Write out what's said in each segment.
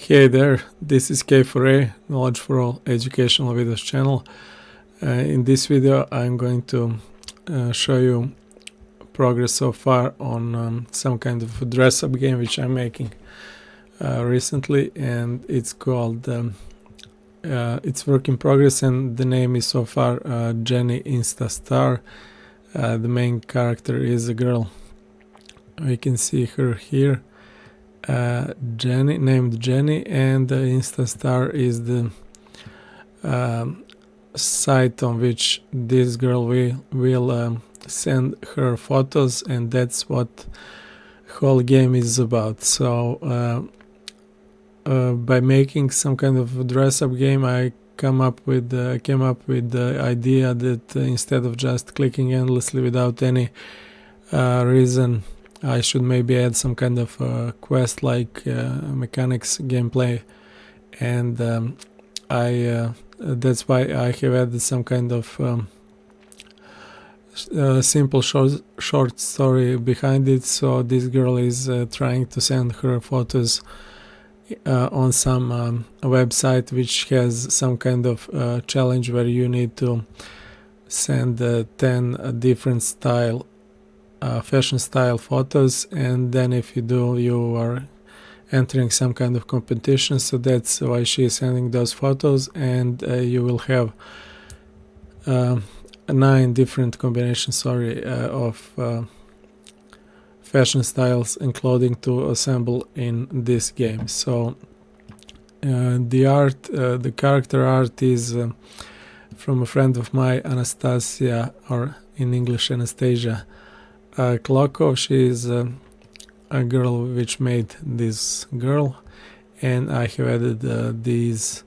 Hey there, this is K4A, Knowledge for All Educational Videos channel. In this video I'm going to show you progress so far on some kind of a dress-up game which I'm making recently, and it's called it's work in progress, and the name is so far Jenny Insta Star. The main character is a girl. We can see her here. Jenny, named Jenny, and the Instastar is the site on which this girl will send her photos, and that's what whole game is about. So by making some kind of dress-up game, I came up with the idea that instead of just clicking endlessly without any reason, I should maybe add some kind of quest like mechanics gameplay, and that's why I have added some kind of simple short story behind it. So this girl is trying to send her photos on some website which has some kind of challenge where you need to send 10 different fashion style photos, and then if you do, you are entering some kind of competition. So that's why she is sending those photos, and you will have 9 different combinations of fashion styles and clothing to assemble in this game. So the character art is from a friend of mine, Anastasia, or in English Anastasia Klokova. She is a girl which made this girl, and I have added these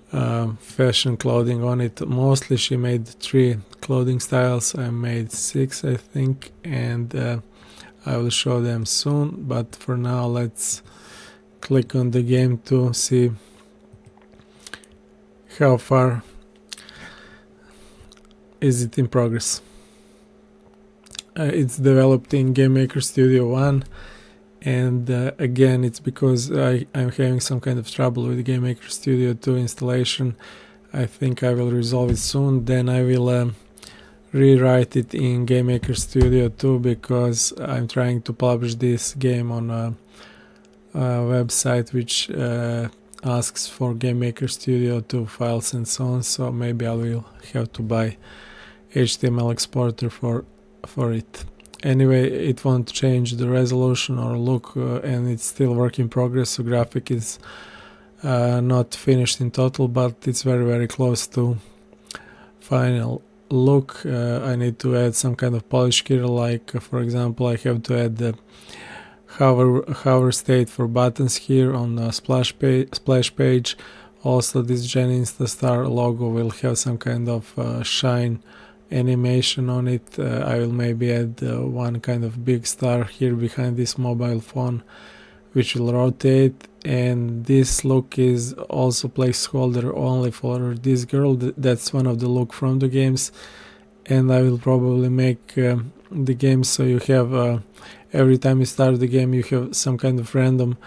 fashion clothing on it. Mostly she made 3 clothing styles. I made 6, I think, and I will show them soon, but for now let's click on the game to see how far is it in progress. It's developed in GameMaker Studio 1, and again, it's because I'm having some kind of trouble with GameMaker Studio 2 installation. I think I will resolve it soon. Then I will rewrite it in GameMaker Studio 2, because I'm trying to publish this game on a website which asks for GameMaker Studio 2 files and so on. So maybe I will have to buy HTML exporter for it. Anyway, it won't change the resolution or look, and it's still work in progress. So graphic is not finished in total, but it's very close to final look. I need to add some kind of polish here, like for example, I have to add the hover state for buttons here on the splash page. Also, this Jenny Instastar logo will have some kind of shine animation on it. I will maybe add one kind of big star here behind this mobile phone which will rotate, and this look is also placeholder only for this girl. That's one of the look from the games, and I will probably make the game so you have every time you start the game you have some kind of random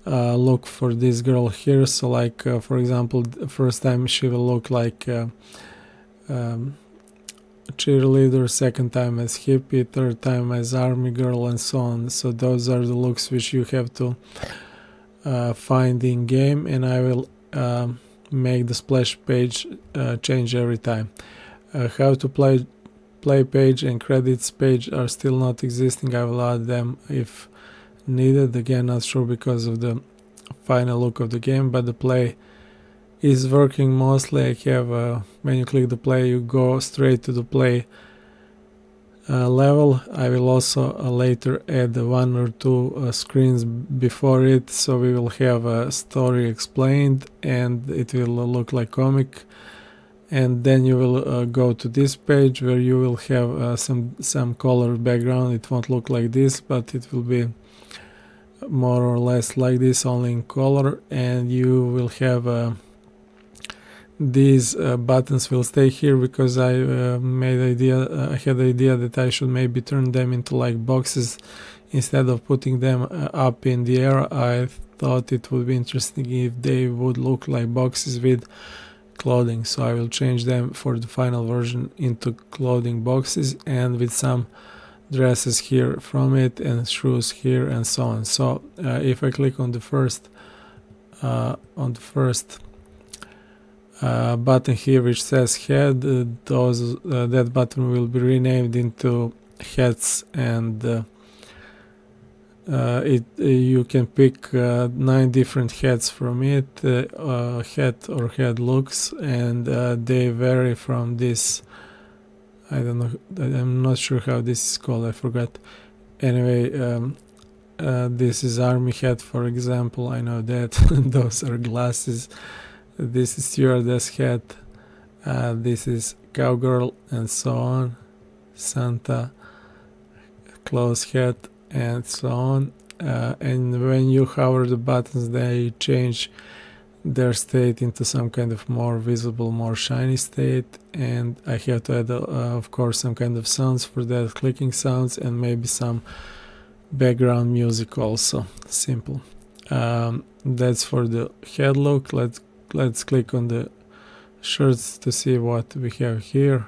look for this girl here. So like for example, the first time she will look like cheerleader, second time as hippie, third time as army girl, and so on. So those are the looks which you have to find in game, and I will make the splash page change every time. How to play page and credits page are still not existing. I will add them if needed. Again, not sure because of the final look of the game, but the play is working mostly. I have when you click the play, you go straight to the play level. I will also later add 1 or 2 screens before it, so we will have a story explained and it will look like comic. And then you will go to this page where you will have some color background. It won't look like this, but it will be more or less like this, only in color. And you will have these buttons will stay here, because I had the idea that I should maybe turn them into like boxes instead of putting them up in the air, I thought it would be interesting if they would look like boxes with clothing. So I will change them for the final version into clothing boxes, and with some dresses here from it and shoes here and so on. So if I click on the first button here which says head, that button will be renamed into heads, and you can pick 9 different heads from it, head or head looks, and they vary from this. I don't know, I'm not sure how this is called, I forgot. Anyway, this is army head, for example, I know that. Those are glasses. This is stewardess head, this is cowgirl, and so on. Santa Claus head, and so on. And when you hover the buttons, they change their state into some kind of more visible, more shiny state, and I have to add of course some kind of sounds for that, clicking sounds, and maybe some background music also. Simple. That's for the head look. Let's click on the shirts to see what we have here.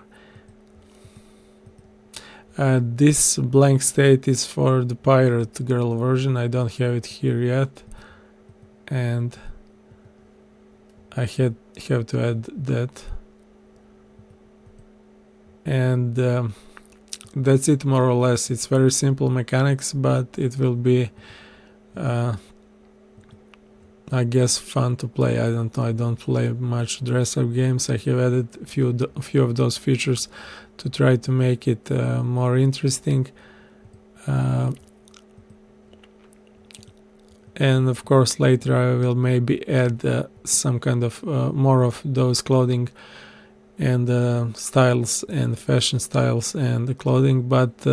This blank state is for the pirate girl version. I don't have it here yet, and I have to add that. And that's it, more or less. It's very simple mechanics, but it will be I guess fun to play. I don't know, I don't play much dress-up games. I have added a few of those features to try to make it more interesting. And of course later I will maybe add some kind of more of those clothing and styles and fashion styles and the clothing, but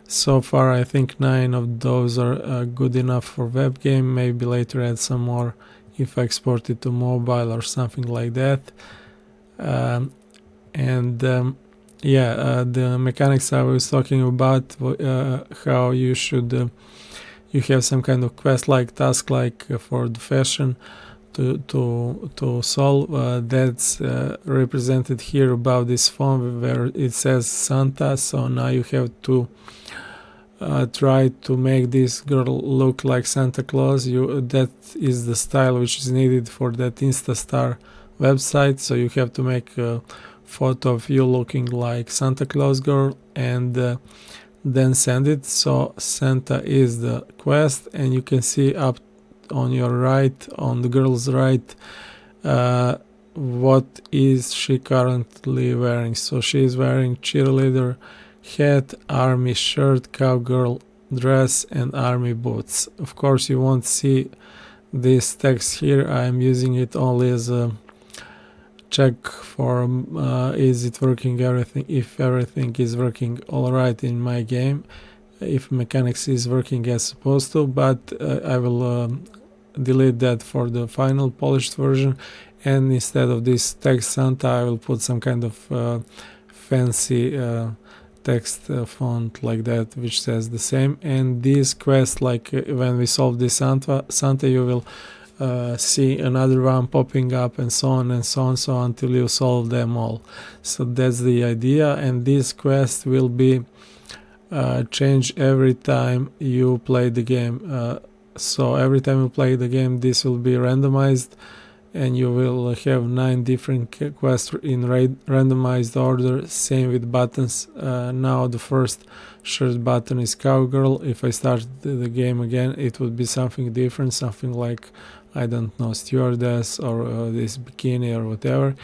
so far I think 9 of those are good enough for web game. Maybe later add some more if I export it to mobile or something like that. The mechanics I was talking about, how you should you have some kind of quest like task like for the fashion to solve. That's represented here above this phone where it says Santa. So now you have to try to make this girl look like Santa Claus. That is the style which is needed for that Instastar website. So you have to make a photo of you looking like Santa Claus girl and then send it. So Santa is the quest, and you can see up on your right, on the girl's right, what is she currently wearing. So she is wearing cheerleader hat, army shirt, cowgirl dress, and army boots. Of course you won't see this text here. I'm using it only as a check for is it working, if everything is working all right in my game, if mechanics is working as supposed to, but I will delete that for the final polished version, and instead of this text Santa I will put some kind of fancy text font like that which says the same. And this quest, like when we solve this Santa, you will see another one popping up, and so on and so on, so on, until you solve them all. So that's the idea, and this quest will be changed every time you play the game. So every time you play the game, this will be randomized, and you will have 9 different quests in randomized order. Same with buttons. Now the first shirt button is cowgirl. If I start the game again, it would be something different, something like, I don't know, stewardess or this bikini or whatever.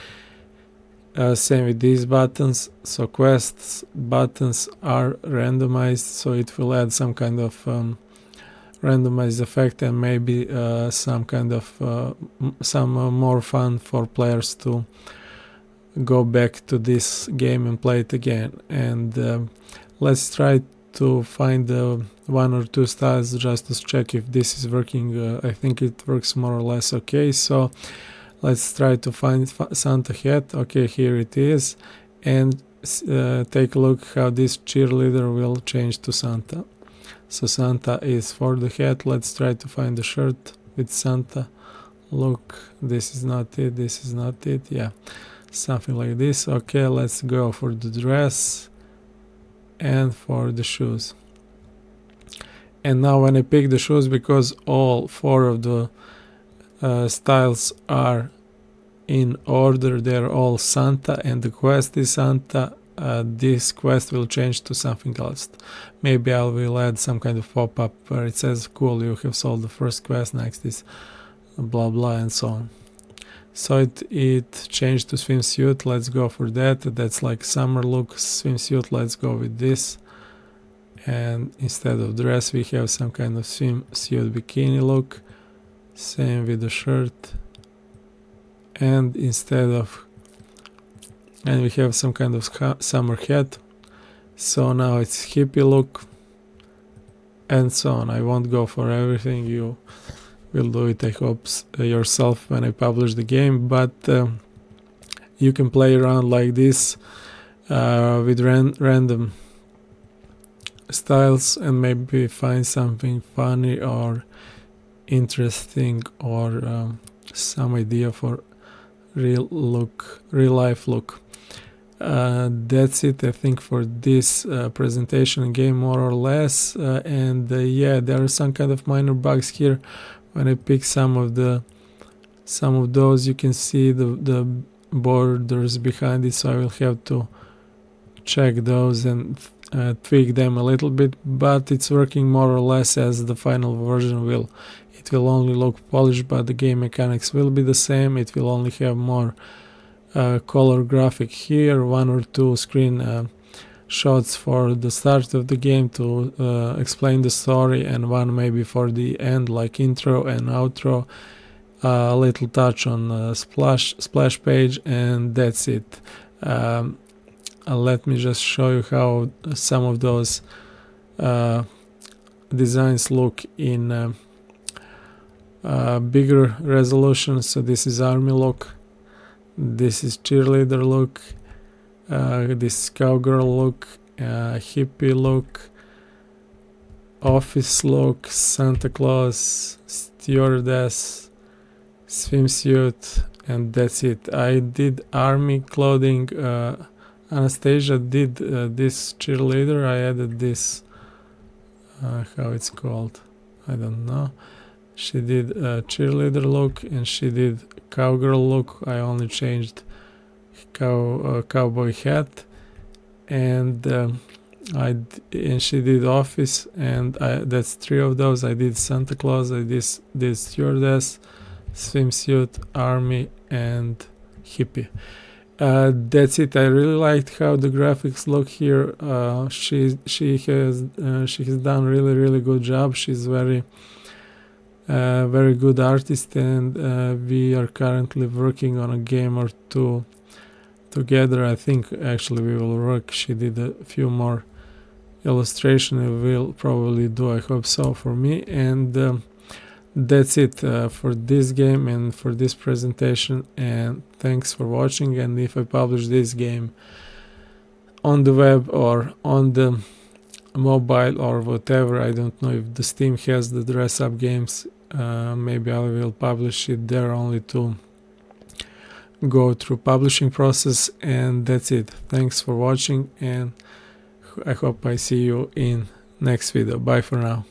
Same with these buttons. So quests buttons are randomized, so it will add some kind of randomized effect, and maybe some kind of more fun for players to go back to this game and play it again. And let's try to find 1 or 2 styles just to check if this is working. I think it works more or less okay. So let's try to find Santa hat. Okay, here it is, and take a look how this cheerleader will change to Santa. So Santa is for the hat. Let's try to find the shirt with Santa look. This is not it, this is not it. Yeah, something like this. Okay, let's go for the dress and for the shoes. And now when I pick the shoes, because all 4 of the styles are in order, they're all Santa and the quest is Santa, this quest will change to something else. Maybe I will add some kind of pop-up where it says, cool, you have solved the first quest, next is blah blah and so on. So it changed to swimsuit. Let's go for that. That's like summer look swimsuit. Let's go with this. And instead of dress we have some kind of swimsuit bikini look. Same with the shirt. And we have some kind of summer hat. So now it's hippie look and so on. I won't go for everything. You will do it, I hope, yourself when I publish the game, but you can play around like this with random styles and maybe find something funny or interesting or some idea for real life look. That's it, I think, for this presentation game, more or less. Yeah, there are some kind of minor bugs here. When I pick some of those, you can see the borders behind it, so I will have to check those and tweak them a little bit, but it's working more or less as the final version will. It will only look polished, but the game mechanics will be the same. It will only have more color graphic here, 1 or 2 screen shots for the start of the game to explain the story, and 1 maybe for the end, like intro and outro, a little touch on splash page, and that's it. Let me just show you how some of those designs look in bigger resolution. So this is army look, this is cheerleader look, this cowgirl look, hippie look, office look, Santa Claus, stewardess, swimsuit, and that's it. I did army clothing. Anastasia did this cheerleader. I added this, how it's called, I don't know. She did a cheerleader look and she did cowgirl look. I only changed cowboy hat, and she did office, and that's 3 of those. I did Santa Claus, I did stewardess, swimsuit, army, and hippie. That's it. I really liked how the graphics look here. She has done really good job. She's very good artist, and we are currently working on a game or 2 together. I think actually we will work. She did a few more illustration. We will probably do, I hope so, for me. And that's it for this game and for this presentation, and thanks for watching. And if I publish this game on the web or on the mobile or whatever, I don't know if the Steam has the Dressup games, maybe I will publish it there only to go through publishing process. And that's it. Thanks for watching, and I hope I see you in next video. Bye for now.